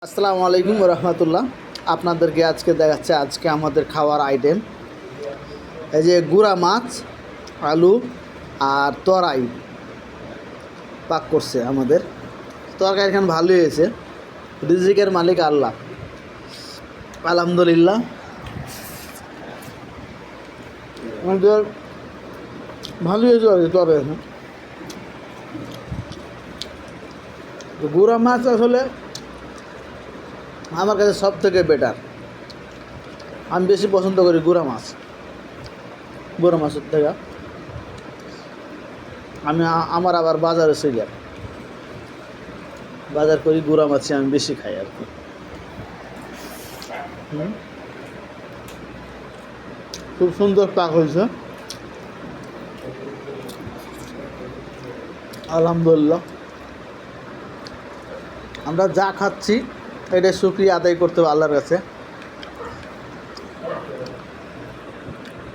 আসসালামু আলাইকুম রহমতুল্লাহ। আপনাদেরকে আজকে দেখাচ্ছে আজকে আমাদের খাওয়ার আইটেম। এই যে গুঁড়া মাছ, আলু আর তরাই পাক করছে আমাদের। তরকারি এখানে ভালোই হয়েছে। রিজিকের মালিক আল্লাহ, আলহামদুলিল্লাহ। আমাদের ভালোই হয়েছে আর কি তরকারি। গুঁড়া মাছ আসলে আমার কাছে সব থেকে বেটার। আমি বেশি পছন্দ করি গুঁড়া মাছের থেকে। আমি আমার আবার বাজারে সিরিয়াল বাজার করি, গুঁড়া মাছই আমি বেশি খাই আর কি। খুব সুন্দর পাক হয়েছে, আলহামদুলিল্লাহ। আমরা যা খাচ্ছি এটা শুকরিয়া আদায় করতে হবে আল্লাহর কাছে।